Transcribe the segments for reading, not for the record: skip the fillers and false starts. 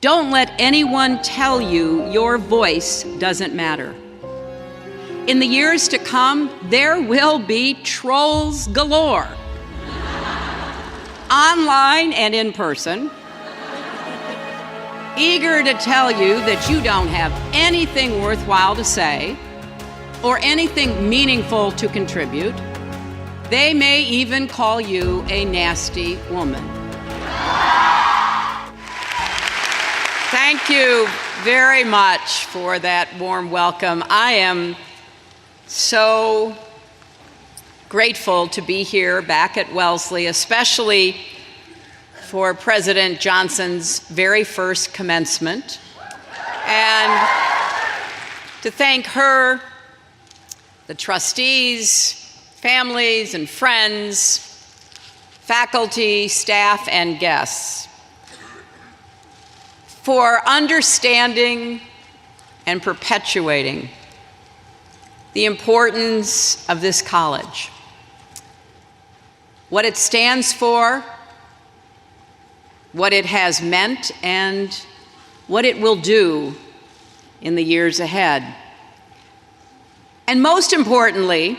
Don't let anyone tell you your voice doesn't matter. In the years to come, there will be trolls galore, online and in person, eager to tell you that you don't have anything worthwhile to say or anything meaningful to contribute. They may even call you a nasty woman. Thank you very much for that warm welcome. I am so grateful to be here back at Wellesley, especially for President Johnson's very first commencement, and to thank her, the trustees, families and friends, faculty, staff, and guests for understanding and perpetuating the importance of this college, what it stands for, what it has meant, and what it will do in the years ahead. And most importantly,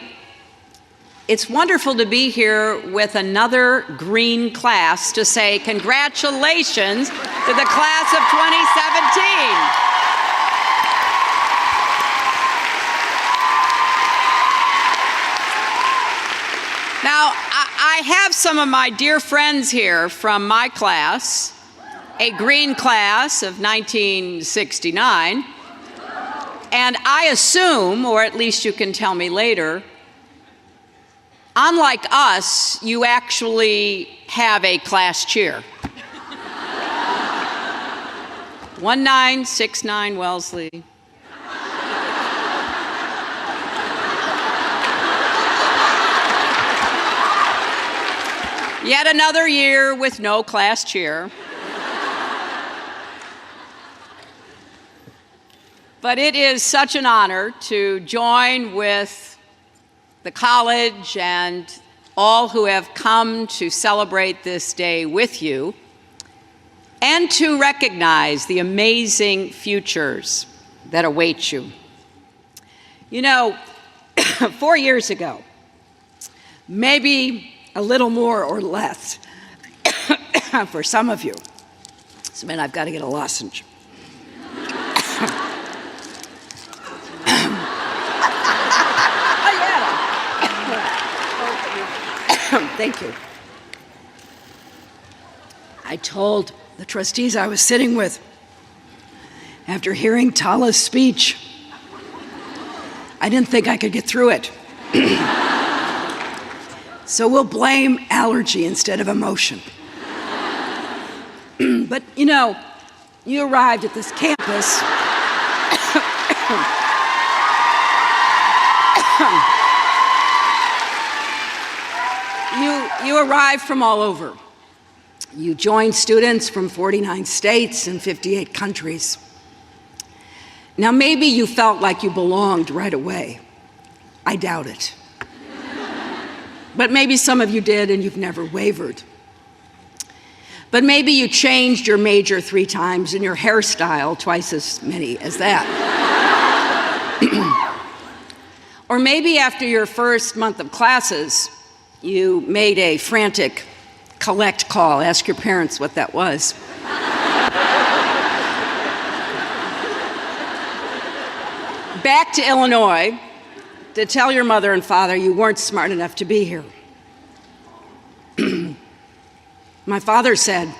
it's wonderful to be here with another green class to say congratulations to the class of 2017. Now, I have some of my dear friends here from my class, a green class of 1969, and I assume, or at least you can tell me later, unlike us, you actually have a class cheer. 1969 Wellesley. Yet another year with no class cheer. But it is such an honor to join with the college and all who have come to celebrate this day with you, and to recognize the amazing futures that await you. You know, 4 years ago, maybe a little more or less for some of you. So, man, I've got to get a lozenge. Thank you. I told the trustees I was sitting with, after hearing Tala's speech, I didn't think I could get through it. So we'll blame allergy instead of emotion. But you know, you arrived at this campus. You arrived from all over. You joined students from 49 states and 58 countries. Now, maybe you felt like you belonged right away. I doubt it. But maybe some of you did and you've never wavered. But maybe you changed your major 3 times and your hairstyle twice as many as that. Or maybe after your first month of classes, you made a frantic collect call. Ask your parents what that was. Back to Illinois to tell your mother and father you weren't smart enough to be here. My father said,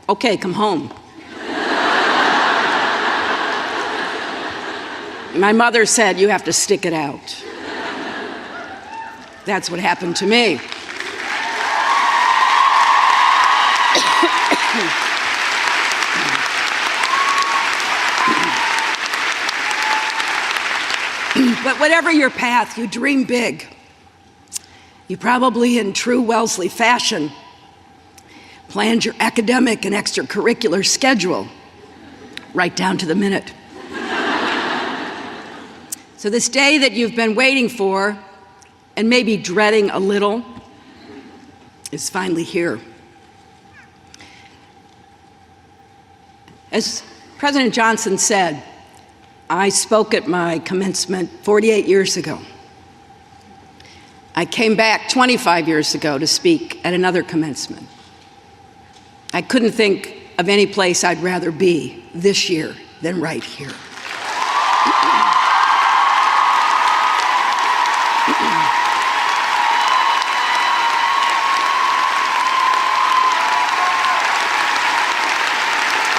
"Okay, come home." My mother said, "You have to stick it out." That's what happened to me. But whatever your path, you dream big. You probably, in true Wellesley fashion, planned your academic and extracurricular schedule right down to the minute. So this day that you've been waiting for, and maybe dreading a little, is finally here. As President Johnson said, "I spoke at my commencement 48 years ago. I came back 25 years ago to speak at another commencement. I couldn't think of any place I'd rather be this year than right here."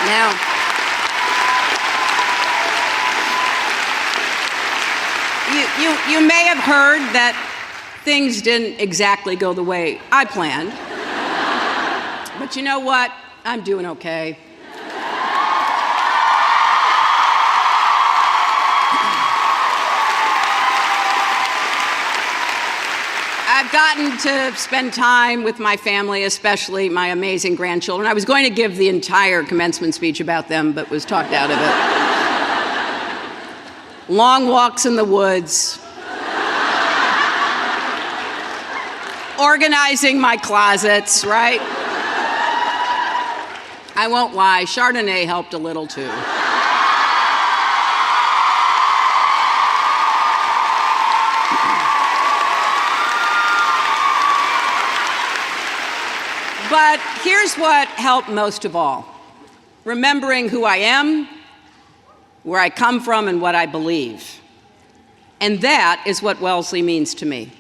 Now, you may have heard that things didn't exactly go the way I planned. But you know what? I'm doing okay. I've gotten to spend time with my family, especially my amazing grandchildren. I was going to give the entire commencement speech about them, but was talked out of it. Long walks in the woods, organizing my closets, right? I won't lie, Chardonnay helped a little too. But here's what helped most of all: remembering who I am, where I come from, and what I believe. And that is what Wellesley means to me.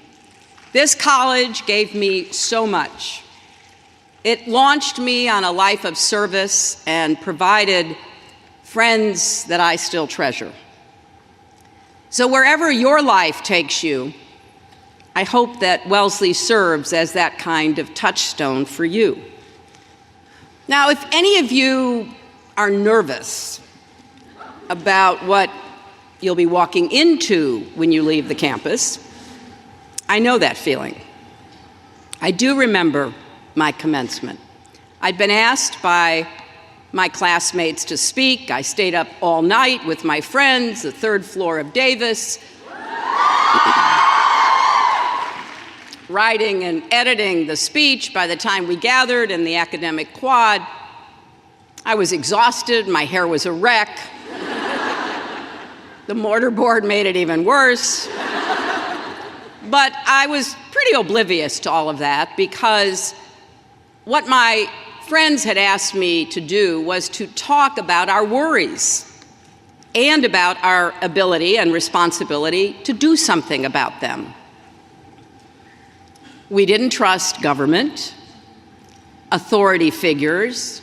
This college gave me so much. It launched me on a life of service and provided friends that I still treasure. So wherever your life takes you, I hope that Wellesley serves as that kind of touchstone for you. Now, if any of you are nervous about what you'll be walking into when you leave the campus, I know that feeling. I do remember my commencement. I'd been asked by my classmates to speak. I stayed up all night with my friends, the third floor of Davis, writing and editing the speech by the time we gathered in the academic quad. I was exhausted, my hair was a wreck. The mortarboard made it even worse. But I was pretty oblivious to all of that, because what my friends had asked me to do was to talk about our worries and about our ability and responsibility to do something about them. We didn't trust government, authority figures,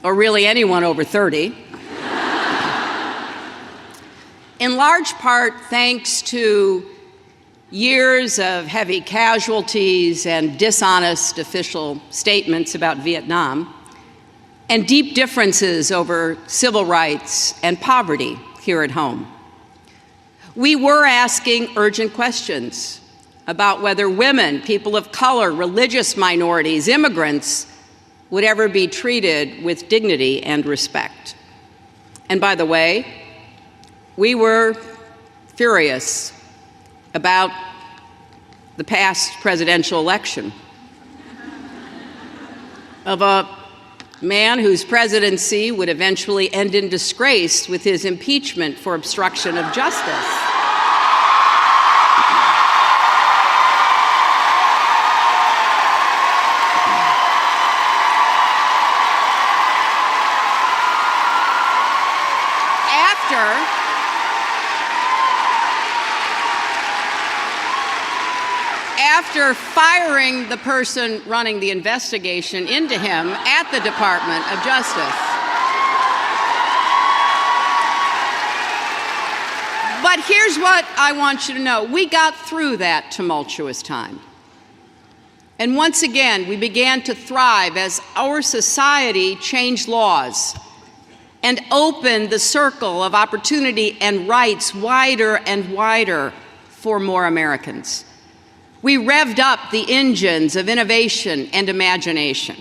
or really anyone over 30. In large part thanks to years of heavy casualties and dishonest official statements about Vietnam, and deep differences over civil rights and poverty here at home. We were asking urgent questions about whether women, people of color, religious minorities, immigrants would ever be treated with dignity and respect. And by the way, we were furious about the past presidential election of a man whose presidency would eventually end in disgrace with his impeachment for obstruction of justice. After firing the person running the investigation into him at the Department of Justice. But here's what I want you to know. We got through that tumultuous time. And once again, we began to thrive as our society changed laws and opened the circle of opportunity and rights wider and wider for more Americans. We revved up the engines of innovation and imagination.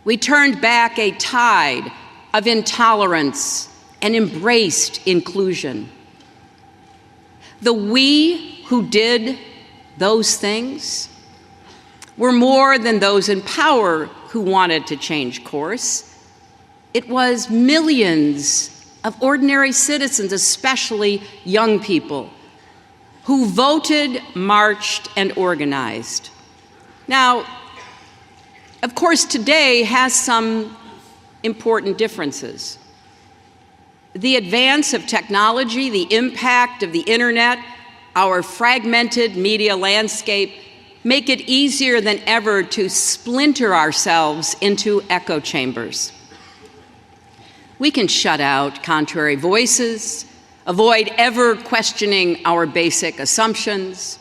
We turned back a tide of intolerance and embraced inclusion. The we who did those things were more than those in power who wanted to change course. It was millions of ordinary citizens, especially young people, who voted, marched, and organized. Now, of course, today has some important differences. The advance of technology, the impact of the internet, our fragmented media landscape make it easier than ever to splinter ourselves into echo chambers. We can shut out contrary voices, avoid ever questioning our basic assumptions.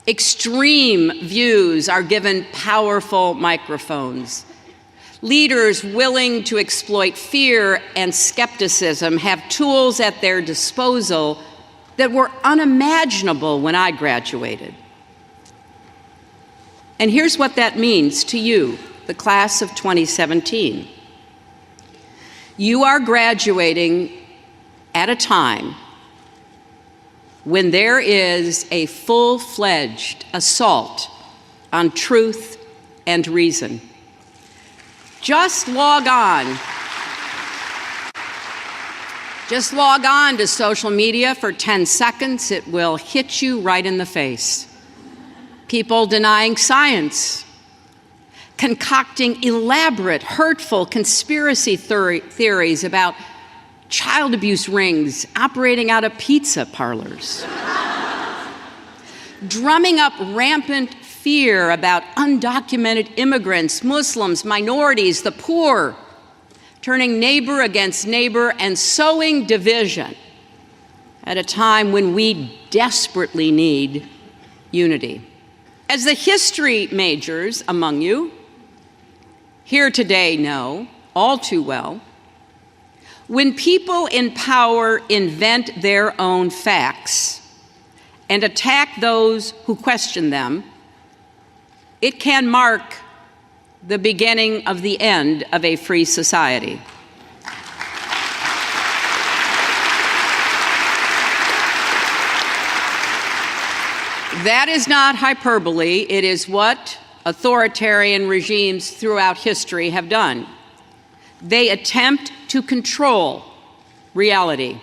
Extreme views are given powerful microphones. Leaders willing to exploit fear and skepticism have tools at their disposal that were unimaginable when I graduated. And here's what that means to you, the class of 2017. You are graduating at a time when there is a full-fledged assault on truth and reason. Just log on to social media for 10 seconds. It will hit you right in the face. People denying science, concocting elaborate, hurtful conspiracy theories about child abuse rings operating out of pizza parlors, drumming up rampant fear about undocumented immigrants, Muslims, minorities, the poor, turning neighbor against neighbor and sowing division at a time when we desperately need unity. As the history majors among you here today know all too well, when people in power invent their own facts and attack those who question them, it can mark the beginning of the end of a free society. That is not hyperbole. It is what authoritarian regimes throughout history have done. They attempt to control reality,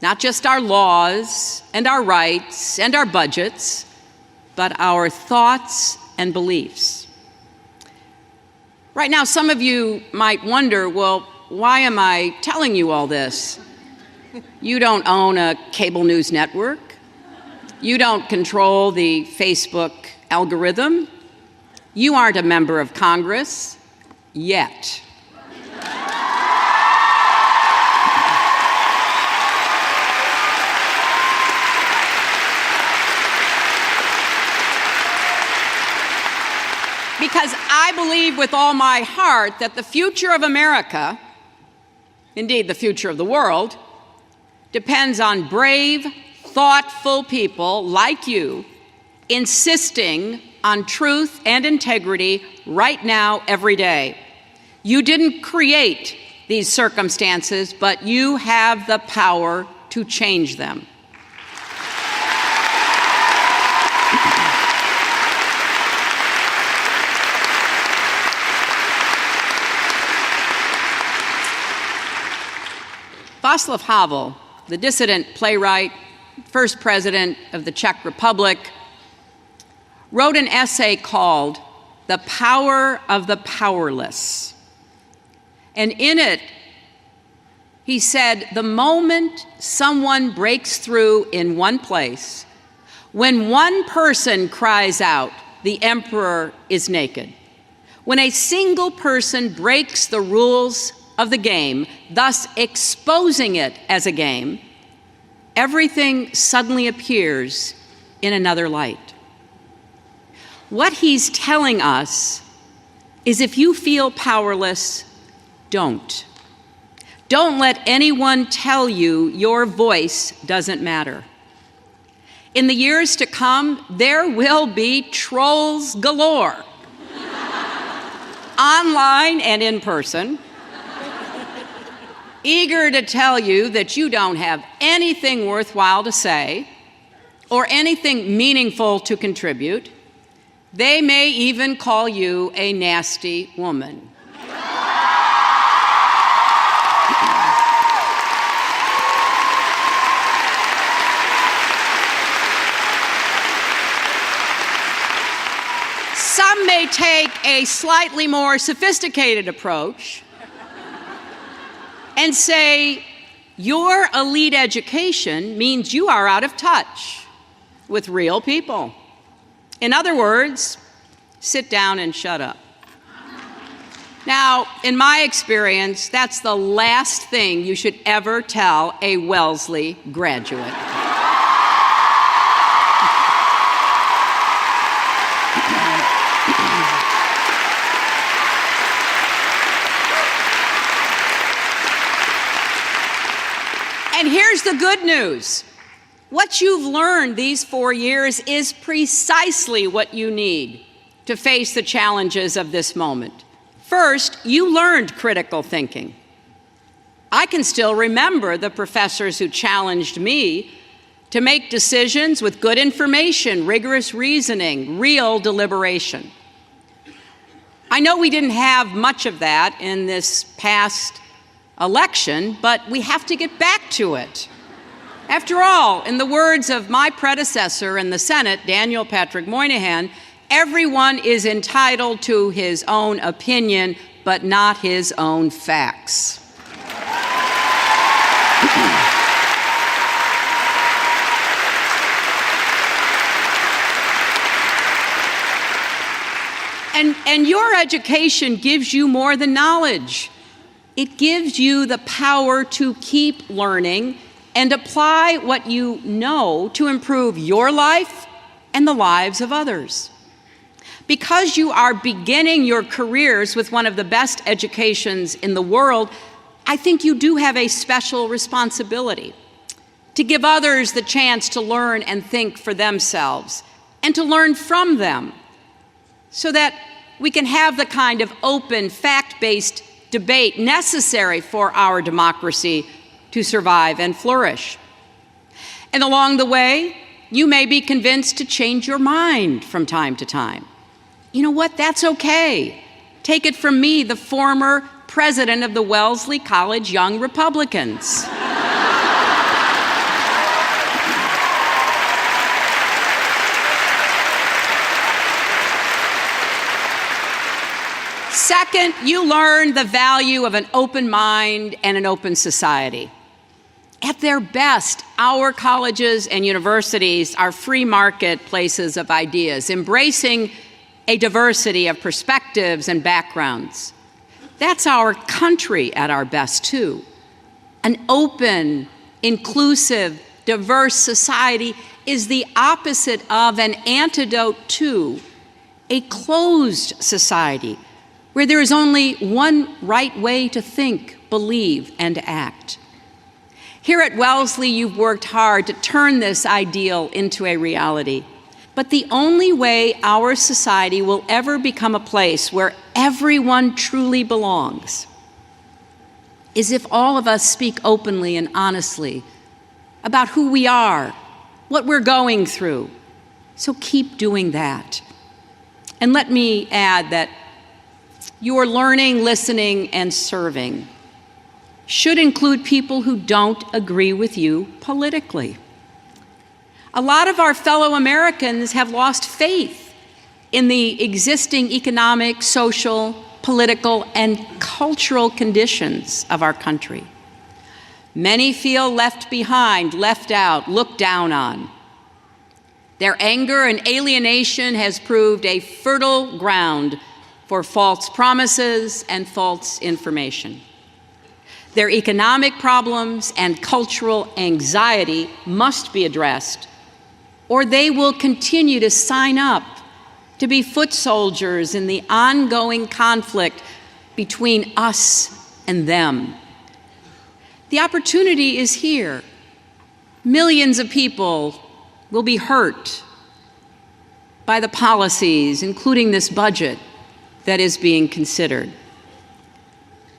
not just our laws and our rights and our budgets, but our thoughts and beliefs. Right now, some of you might wonder, well, why am I telling you all this? You don't own a cable news network. You don't control the Facebook algorithm. You aren't a member of Congress yet. Because I believe with all my heart that the future of America, indeed the future of the world, depends on brave, thoughtful people like you insisting on truth and integrity right now, every day. You didn't create these circumstances, but you have the power to change them. Václav Havel, the dissident playwright, first president of the Czech Republic, wrote an essay called The Power of the Powerless. And in it, he said, the moment someone breaks through in one place, when one person cries out, the emperor is naked. When a single person breaks the rules of the game, thus exposing it as a game, everything suddenly appears in another light. What he's telling us is if you feel powerless, don't. Don't let anyone tell you your voice doesn't matter. In the years to come, there will be trolls galore, online and in person, eager to tell you that you don't have anything worthwhile to say or anything meaningful to contribute. They may even call you a nasty woman. a slightly more sophisticated approach and say, your elite education means you are out of touch with real people. In other words, sit down and shut up. Now, in my experience, that's the last thing you should ever tell a Wellesley graduate. And here's the good news. What you've learned these 4 years is precisely what you need to face the challenges of this moment. First, you learned critical thinking. I can still remember the professors who challenged me to make decisions with good information, rigorous reasoning, real deliberation. I know we didn't have much of that in this past election, but we have to get back to it. After all, in the words of my predecessor in the Senate, Daniel Patrick Moynihan, everyone is entitled to his own opinion, but not his own facts. And your education gives you more than knowledge. It gives you the power to keep learning and apply what you know to improve your life and the lives of others. Because you are beginning your careers with one of the best educations in the world, I think you do have a special responsibility to give others the chance to learn and think for themselves and to learn from them so that we can have the kind of open, fact-based debate necessary for our democracy to survive and flourish. And along the way, you may be convinced to change your mind from time to time. You know what? That's okay. Take it from me, the former president of the Wellesley College Young Republicans. Second, you learn the value of an open mind and an open society. At their best, our colleges and universities are free market places of ideas, embracing a diversity of perspectives and backgrounds. That's our country at our best, too. An open, inclusive, diverse society is the opposite of an antidote to a closed society where there is only one right way to think, believe, and act. Here at Wellesley, you've worked hard to turn this ideal into a reality. But the only way our society will ever become a place where everyone truly belongs is if all of us speak openly and honestly about who we are, what we're going through. So keep doing that. And let me add that your learning, listening, and serving should include people who don't agree with you politically. A lot of our fellow Americans have lost faith in the existing economic, social, political, and cultural conditions of our country. Many feel left behind, left out, looked down on. Their anger and alienation has proved a fertile ground for false promises and false information. Their economic problems and cultural anxiety must be addressed, or they will continue to sign up to be foot soldiers in the ongoing conflict between us and them. The opportunity is here. Millions of people will be hurt by the policies, including this budget, that is being considered.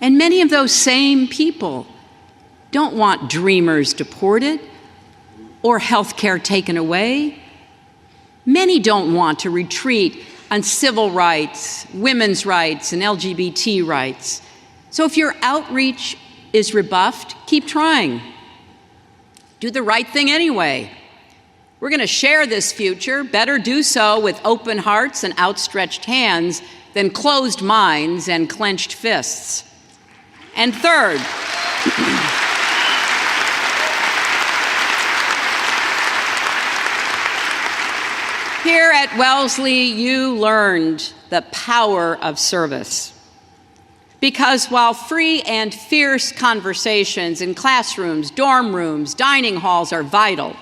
And many of those same people don't want dreamers deported or health care taken away. Many don't want to retreat on civil rights, women's rights, and LGBT rights. So if your outreach is rebuffed, keep trying. Do the right thing anyway. We're going to share this future. Better do so with open hearts and outstretched hands than closed minds and clenched fists. And third, here at Wellesley, you learned the power of service. Because while free and fierce conversations in classrooms, dorm rooms, dining halls are vital,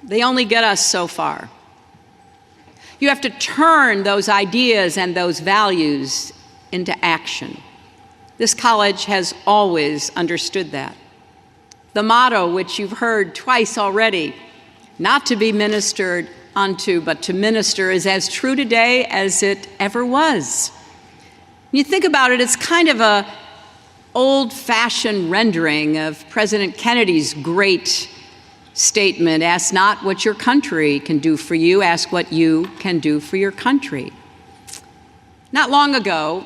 they only get us so far. You have to turn those ideas and those values into action. This college has always understood that. The motto, which you've heard twice already, not to be ministered unto, but to minister, is as true today as it ever was. When you think about it, it's kind of a old-fashioned rendering of President Kennedy's great statement, ask not what your country can do for you, ask what you can do for your country. Not long ago,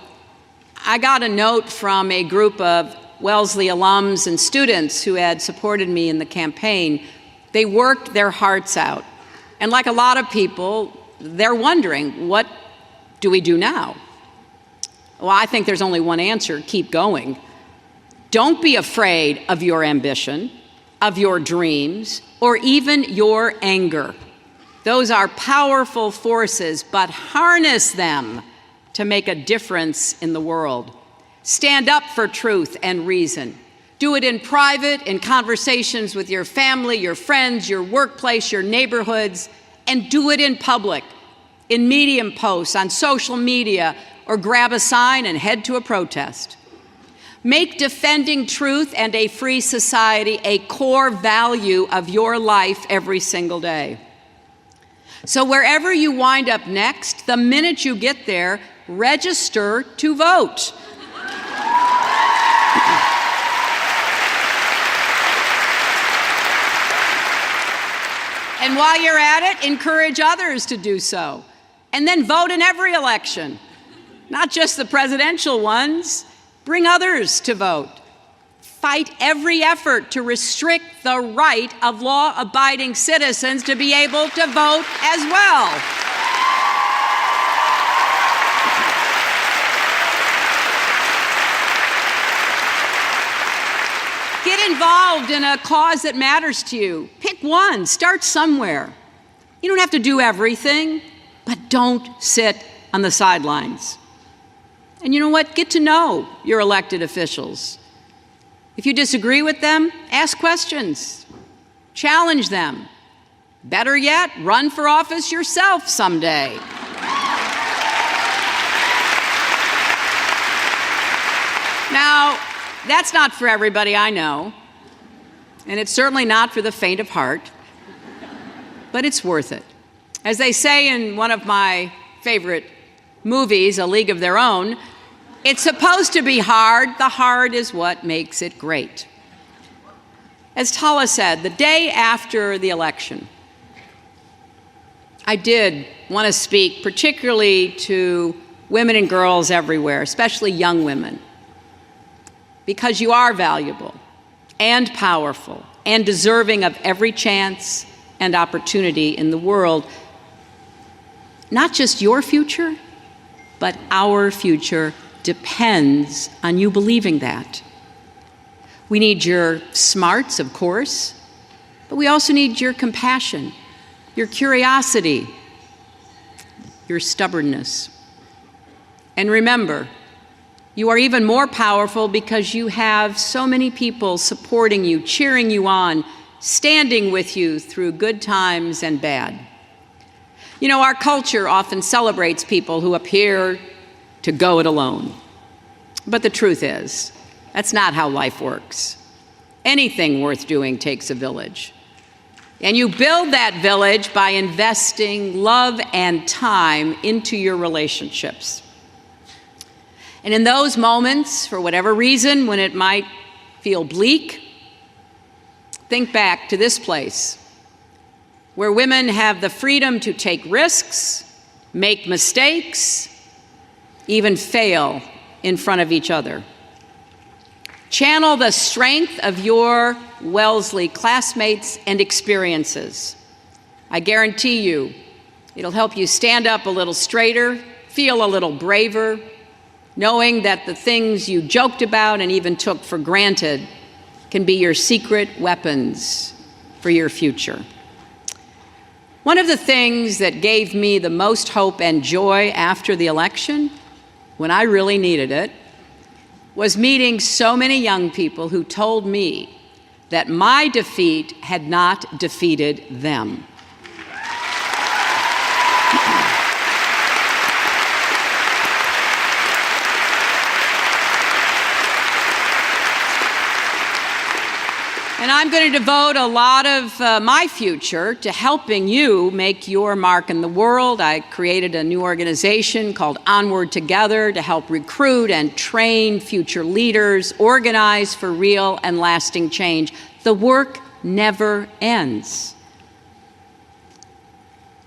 I got a note from a group of Wellesley alums and students who had supported me in the campaign. They worked their hearts out. And like a lot of people, they're wondering, what do we do now? Well, I think there's only one answer: keep going. Don't be afraid of your ambition, of your dreams, or even your anger. Those are powerful forces, but harness them to make a difference in the world. Stand up for truth and reason. Do it in private, in conversations with your family, your friends, your workplace, your neighborhoods, and do it in public, in Medium posts, on social media, or grab a sign and head to a protest. Make defending truth and a free society a core value of your life every single day. So wherever you wind up next, the minute you get there, register to vote. And while you're at it, encourage others to do so. And then vote in every election, not just the presidential ones. Bring others to vote. Fight every effort to restrict the right of law-abiding citizens to be able to vote as well. Get involved in a cause that matters to you. Pick one, start somewhere. You don't have to do everything, but don't sit on the sidelines. And you know what? Get to know your elected officials. If you disagree with them, ask questions. Challenge them. Better yet, run for office yourself someday. Now, that's not for everybody, I know. And it's certainly not for the faint of heart. But it's worth it. As they say in one of my favorite movies, A League of Their Own, it's supposed to be hard. The hard is what makes it great. As Tala said, the day after the election, I did want to speak particularly to women and girls everywhere, especially young women, because you are valuable and powerful and deserving of every chance and opportunity in the world. Not just your future, but our future depends on you believing that. We need your smarts, of course, but we also need your compassion, your curiosity, your stubbornness. And remember, you are even more powerful because you have so many people supporting you, cheering you on, standing with you through good times and bad. You know, our culture often celebrates people who appear to go it alone. But the truth is, that's not how life works. Anything worth doing takes a village. And you build that village by investing love and time into your relationships. And in those moments, for whatever reason, when it might feel bleak, think back to this place, where women have the freedom to take risks, make mistakes, even fail in front of each other. Channel the strength of your Wellesley classmates and experiences. I guarantee you, it'll help you stand up a little straighter, feel a little braver, knowing that the things you joked about and even took for granted can be your secret weapons for your future. One of the things that gave me the most hope and joy after the election, when I really needed it, was meeting so many young people who told me that my defeat had not defeated them. And I'm going to devote a lot of my future to helping you make your mark in the world. I created a new organization called Onward Together to help recruit and train future leaders, organize for real and lasting change. The work never ends.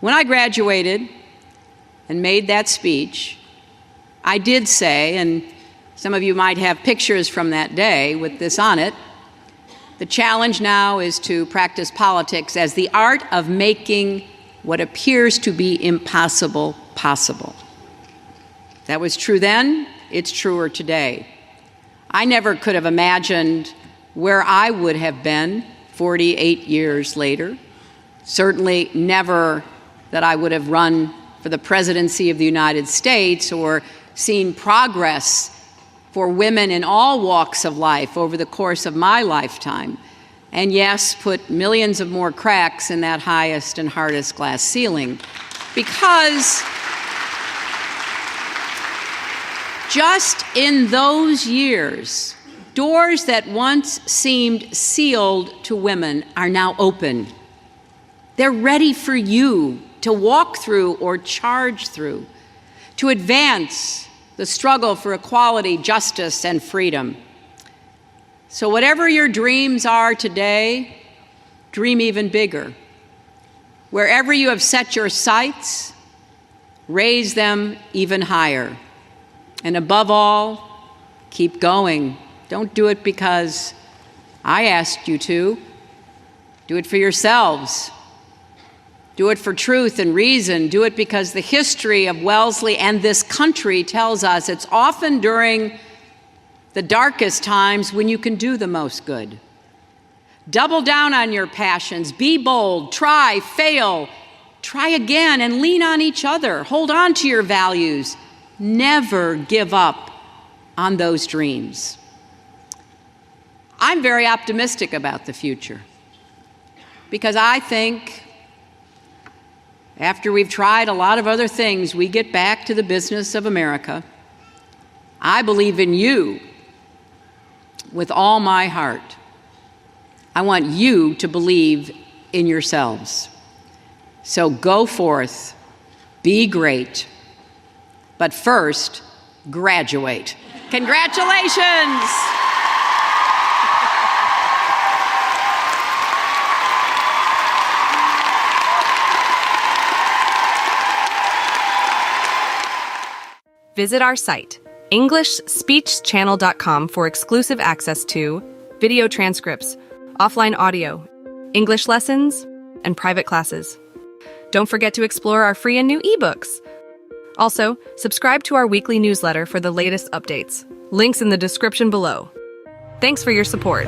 When I graduated and made that speech, I did say, and some of you might have pictures from that day with this on it, the challenge now is to practice politics as the art of making what appears to be impossible possible. That was true then, it's truer today. I never could have imagined where I would have been 48 years later. Certainly never that I would have run for the presidency of the United States or seen progress for women in all walks of life over the course of my lifetime, and yes, put millions of more cracks in that highest and hardest glass ceiling. Because just in those years, doors that once seemed sealed to women are now open. They're ready for you to walk through or charge through, to advance the struggle for equality, justice, and freedom. So whatever your dreams are today, dream even bigger. Wherever you have set your sights, raise them even higher. And above all, keep going. Don't do it because I asked you to. Do it for yourselves. Do it for truth and reason. Do it because the history of Wellesley and this country tells us it's often during the darkest times when you can do the most good. Double down on your passions. Be bold. Try, fail, try again, and lean on each other. Hold on to your values. Never give up on those dreams. I'm very optimistic about the future because I think after we've tried a lot of other things, we get back to the business of America. I believe in you with all my heart. I want you to believe in yourselves. So go forth, be great, but first, graduate. Congratulations! Visit our site, EnglishSpeechChannel.com, for exclusive access to video transcripts, offline audio, English lessons, and private classes. Don't forget to explore our free and new ebooks. Also, subscribe to our weekly newsletter for the latest updates. Links in the description below. Thanks for your support.